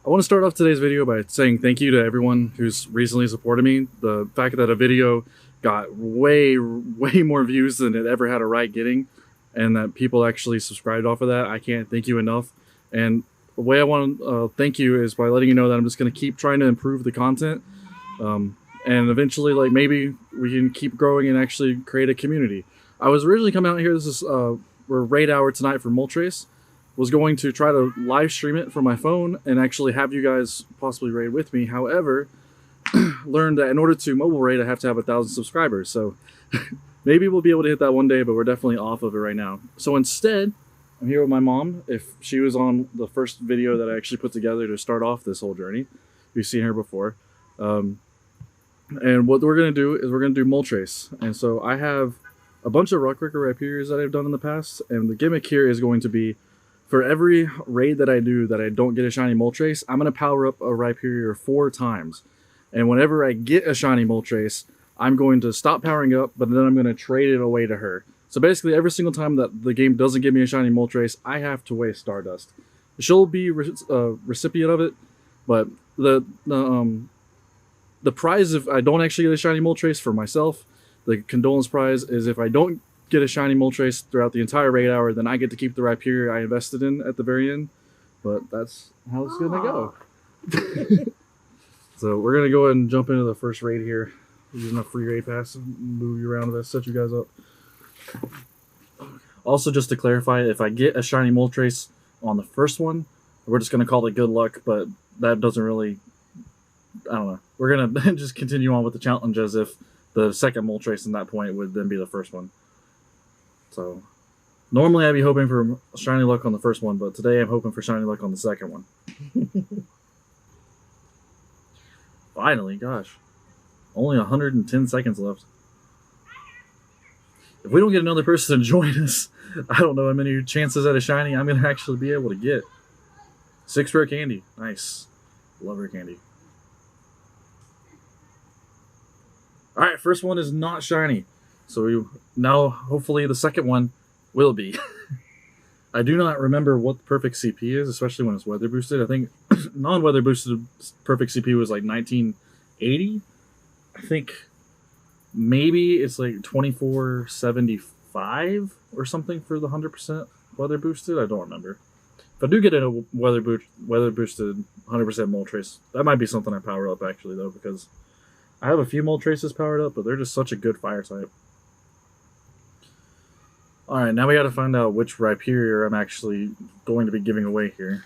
I want to start off today's video by saying thank you to everyone who's recently supported me. The fact that a video got way more views than it ever had a right getting, and that people actually subscribed off of that, I can't thank you enough. And the way I want to thank you is by letting you know that I'm just going to keep trying to improve the content, and eventually, like, maybe we can keep growing and actually create a community. I was originally coming out here, this is we're raid hour tonight for Moltres. Was going to try to live stream it from my phone and actually have you guys possibly raid with me. However, learned that in order to mobile raid, I have to have 1,000 subscribers. So maybe we'll be able to hit that one day, but we're definitely off of it right now. So instead, I'm here with my mom. If she was on the first video that I actually put together to start off this whole journey, you've seen her before. And what we're going to do is we're going to do Moltres. And so I have a bunch of Rockricker Rhyperiors that I've done in the past. And the gimmick here is going to be, for every raid that I do that I don't get a shiny Moltres, I'm going to power up a Rhyperior 4 times. And whenever I get a shiny Moltres, I'm going to stop powering up, but then I'm going to trade it away to her. So basically, every single time that the game doesn't give me a shiny Moltres, I have to waste Stardust. She'll be recipient of it, but the prize if I don't actually get a shiny Moltres for myself, the condolence prize is if I don't get a shiny Moltres throughout the entire raid hour, then I get to keep the Rhyperior I invested in at the very end. But that's how it's gonna go. So we're gonna go ahead and jump into the first raid here. Using a free raid pass and move you around to set you guys up. Also, just to clarify, if I get a shiny Moltres on the first one, we're just gonna call it good luck, but that doesn't really, I don't know. We're gonna just continue on with the challenge as if the second Moltres in that point would then be the first one. So, normally I'd be hoping for shiny luck on the first one, but today I'm hoping for shiny luck on the second one. Finally, gosh. Only 110 seconds left. If we don't get another person to join us, I don't know how many chances at a shiny I'm going to actually be able to get. 6 rare candy. Nice. Love rare candy. Alright, first one is not shiny. So now, hopefully, the second one will be. I do not remember what the perfect CP is, especially when it's weather boosted. I think non-weather boosted perfect CP was like 1980. I think maybe it's like 2475 or something for the 100% weather boosted. I don't remember. If I do get a weather boosted 100% Moltres, that might be something I power up actually though, because I have a few Moltres powered up, but they're just such a good fire type. Alright, now we gotta find out which Rhyperior I'm actually going to be giving away here.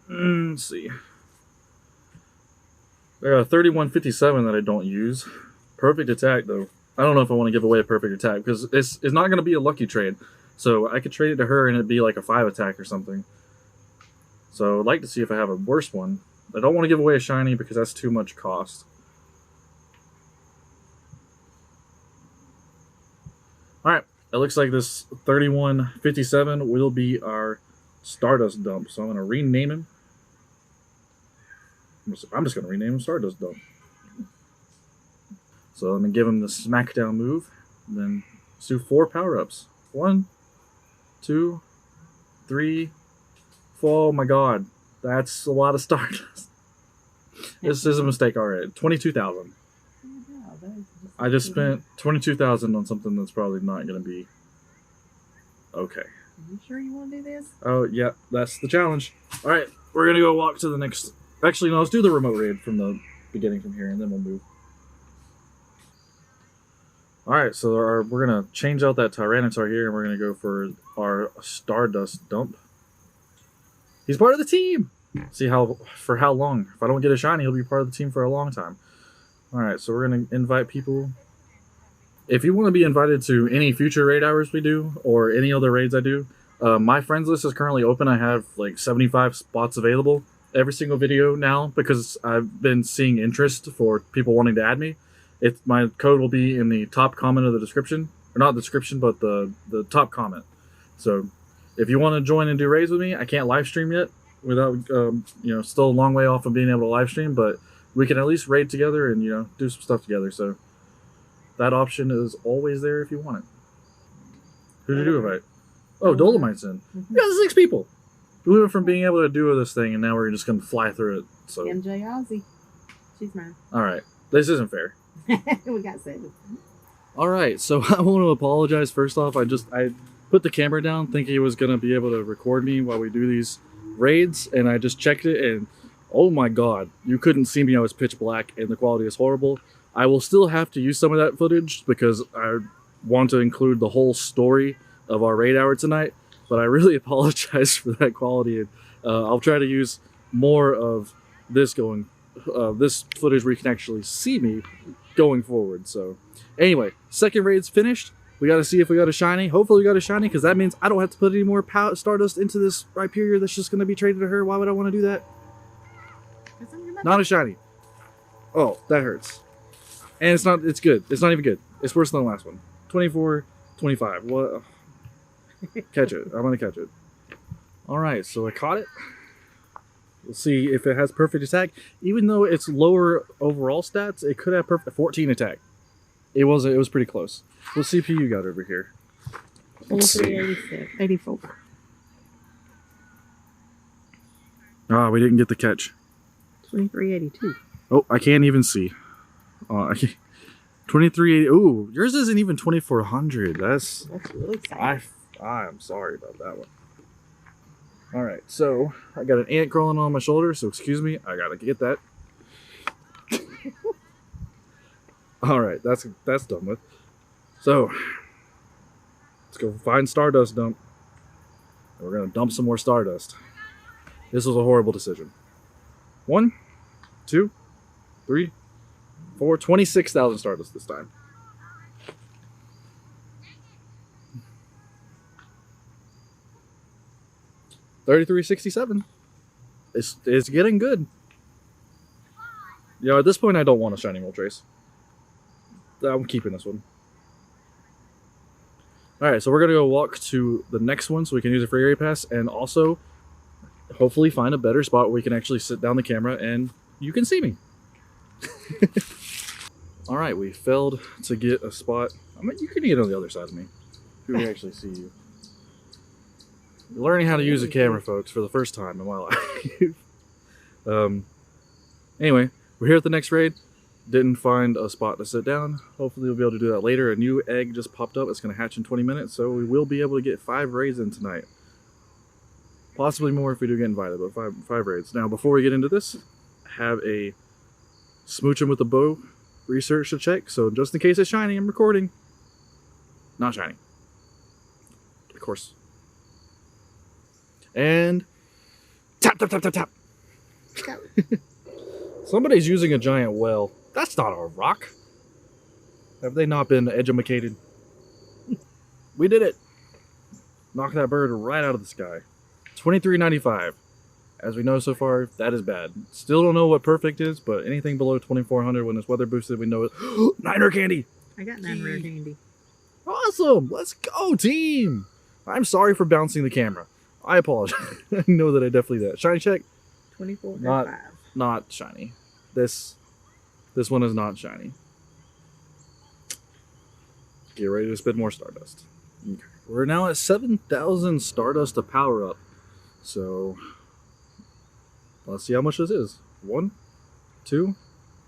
Let's see. I got a 3157 that I don't use. Perfect attack, though. I don't know if I want to give away a perfect attack, because it's not going to be a lucky trade. So I could trade it to her and it'd be like a 5 attack or something. So I'd like to see if I have a worse one. I don't want to give away a shiny because that's too much cost. Alright. It looks like this 3157 will be our Stardust dump. So I'm going to rename him. I'm just going to rename him Stardust dump. So I'm going to give him the smackdown move. Then let's do 4 power-ups. 1, 2, 3, 4. Oh my god. That's a lot of Stardust. This is a mistake already. 22,000. I just spent 22,000 on something that's probably not going to be okay. Are you sure you want to do this? Oh, yeah, that's the challenge. Alright, we're going to go walk to the next... Actually, no, let's do the remote raid from the beginning from here, and then we'll move. Alright, so we're going to change out that Tyranitar here, and we're going to go for our Stardust dump. He's part of the team! See for how long. If I don't get a shiny, he'll be part of the team for a long time. Alright, so we're going to invite people. If you want to be invited to any future raid hours we do, or any other raids I do, my friends list is currently open. I have like 75 spots available every single video now, because I've been seeing interest for people wanting to add me. My code will be in the top comment of the description. Or not the description, but the top comment. So, if you want to join and do raids with me, I can't live stream yet, without, still a long way off of being able to live stream, but we can at least raid together and, do some stuff together. So that option is always there if you want it. Who did you invite? Oh, Dolomite's in. We got 6 people. We went from being able to do this thing, and now we're just going to fly through it. So, MJ Ozzy. She's mine. all right. This isn't fair. We got 7. All right. So I want to apologize. First off, I put the camera down thinking it was going to be able to record me while we do these raids, and I just checked it, and oh my God, you couldn't see me. I was pitch black, and the quality is horrible. I will still have to use some of that footage because I want to include the whole story of our raid hour tonight, but I really apologize for that quality. And I'll try to use more of this this footage where you can actually see me going forward. So anyway, second raid's finished. We got to see if we got a shiny. Hopefully we got a shiny, because that means I don't have to put any more Stardust into this Rhyperior that's just going to be traded to her. Why would I want to do that? Not a shiny. Oh, that hurts. And it's good. It's not even good. It's worse than the last one. 24, 25. What? Catch it. I'm going to catch it. All right, so I caught it. We'll see if it has perfect attack. Even though it's lower overall stats, it could have perfect 14 attack. It was pretty close. What CPU you got over here? Let's see. 84. Ah, we didn't get the catch. 2382. Oh, I can't even see. I can't. 2380. Ooh, yours isn't even 2400. That's really sad. I'm sorry about that one. All right, so I got an ant crawling on my shoulder, so excuse me. I gotta get that. All right, that's done with. So let's go find Stardust dump. And we're gonna dump some more Stardust. This was a horrible decision. 1, 2, 3, 4, 26,000 Stardust this time. $33.67. It's getting good. You know, at this point, I don't want a shiny Moltres. I'm keeping this one. All right, so we're gonna go walk to the next one so we can use a free area pass, and also hopefully find a better spot where we can actually sit down the camera and you can see me. All right, we failed to get a spot. I mean, you can get on the other side of me. Who can actually see you? You're learning how to use a camera, folks, for the first time in my life. Anyway, we're here at the next raid. Didn't find a spot to sit down. Hopefully we'll be able to do that later. A new egg just popped up. It's going to hatch in 20 minutes, so we will be able to get 5 raids in tonight. Possibly more if we do get invited, but five raids. Now, before we get into this, I have a smooching with the bow research to check. So just in case it's shiny, I'm recording. Not shiny. Of course. And tap, tap, tap, tap, tap. Somebody's using a giant well. That's not a rock. Have they not been educated? We did it. Knock that bird right out of the sky. $23.95. As we know so far, that is bad. Still don't know what perfect is, but anything below 2400 when it's weather boosted, we know it. 9 rare candy. I got 9 rare candy. Awesome. Let's go, team. I'm sorry for bouncing the camera. I apologize. I know that I definitely did. Shiny check. 24. Not shiny. This one is not shiny. Get ready to spend more Stardust. Okay. We're now at 7,000 Stardust to power up. So let's see how much this is. 1, 2,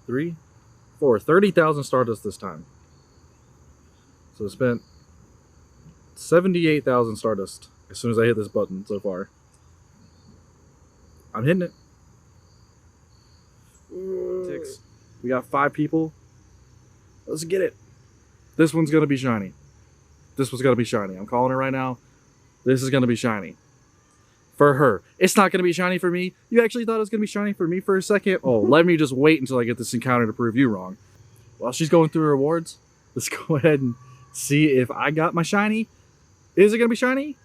3, 4. 30,000 Stardust this time. So I spent 78,000 Stardust as soon as I hit this button so far. I'm hitting it. Ticks. We got 5 people. Let's get it. This one's gonna be shiny. This one's gonna be shiny. I'm calling it right now. This is gonna be shiny. For her. It's not gonna be shiny for me. You actually thought it was gonna be shiny for me for a second? Oh, let me just wait until I get this encounter to prove you wrong. While she's going through her rewards, let's go ahead and see if I got my shiny. Is it gonna be shiny?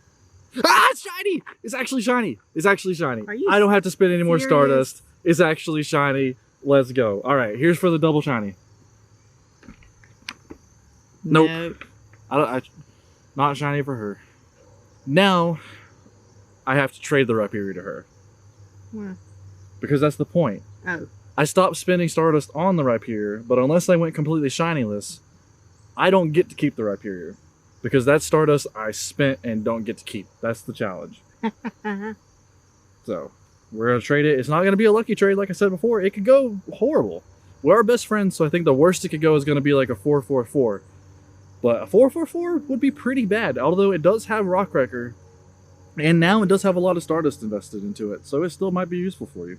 Ah, it's shiny! It's actually shiny. It's actually shiny. I don't have to spend any more Stardust. It's actually shiny. Let's go. All right, here's for the double shiny. Nope. Not shiny for her. Now, I have to trade the Rhyperior to her. Why? Because that's the point. Oh. I stopped spending Stardust on the Rhyperior, but unless I went completely shinyless, I don't get to keep the Rhyperior. Because that's Stardust I spent and don't get to keep. That's the challenge. So we're going to trade it. It's not going to be a lucky trade. Like I said before, it could go horrible. We are best friends, so I think the worst it could go is going to be like a 4-4-4. But a 4-4-4 would be pretty bad, although it does have Rockwrecker. And now it does have a lot of Stardust invested into it, so it still might be useful for you.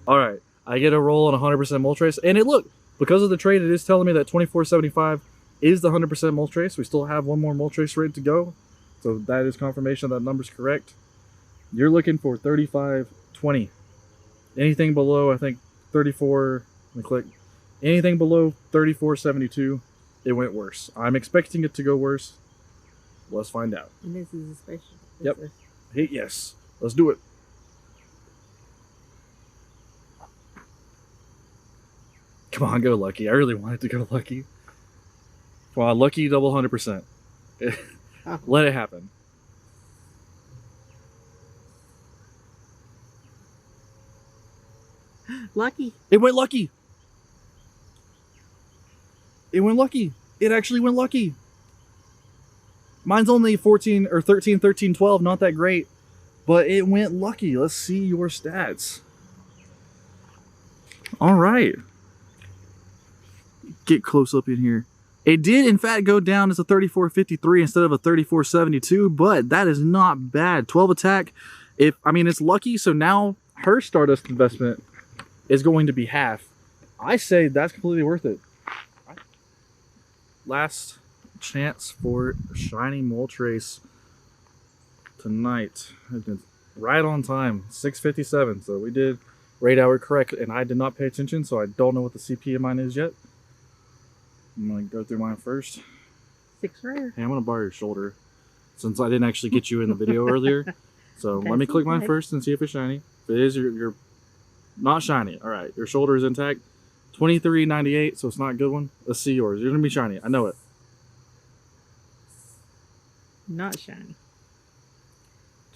Alright, I get a roll on 100% Moltres. And look, because of the trade, it is telling me that 2475 is the 100% Moltres. We still have one more Moltres ready to go. So that is confirmation that number's correct. You're looking for 3520. Anything below, I think, 34... Let me click. Anything below 3472, it went worse. I'm expecting it to go worse. Let's find out. And this is a special. Yep. Hey, yes. Let's do it. Come on, go lucky. I really wanted to go lucky. Come on, lucky double 100%. Let it happen. Lucky. It went lucky. It went lucky. It actually went lucky. Mine's only 14 or 13, 13, 12. Not that great. But it went lucky. Let's see your stats. All right. Get close up in here. It did, in fact, go down as a 34.53 instead of a 34.72. But that is not bad. 12 attack. I mean, it's lucky. So now her Stardust investment is going to be half. I say that's completely worth it. Last chance for shiny Moltres tonight. Right on time, 6:57. So we did rate hour correct, and I did not pay attention, so I don't know what the CP of mine is yet. I'm gonna go through mine first. 6 rare. Hey, I'm gonna borrow your shoulder since I didn't actually get you in the video earlier. So let me click mine first and see if it's shiny. If it is, you're not shiny. All right, your shoulder is intact. 23.98, so it's not a good one. Let's see yours. You're gonna be shiny. I know it. Not shiny.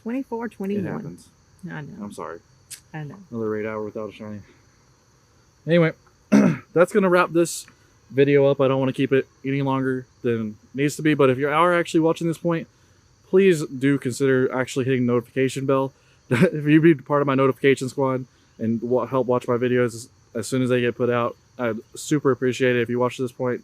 24.21. It happens. I know. I'm sorry. I know. Another 8 hour without a shiny. Anyway, that's gonna wrap this video up. I don't want to keep it any longer than it needs to be, but if you are actually watching this point, please do consider actually hitting the notification bell. If you'd be part of my notification squad and help watch my videos as soon as they get put out, I'd super appreciate it if you watch to this point.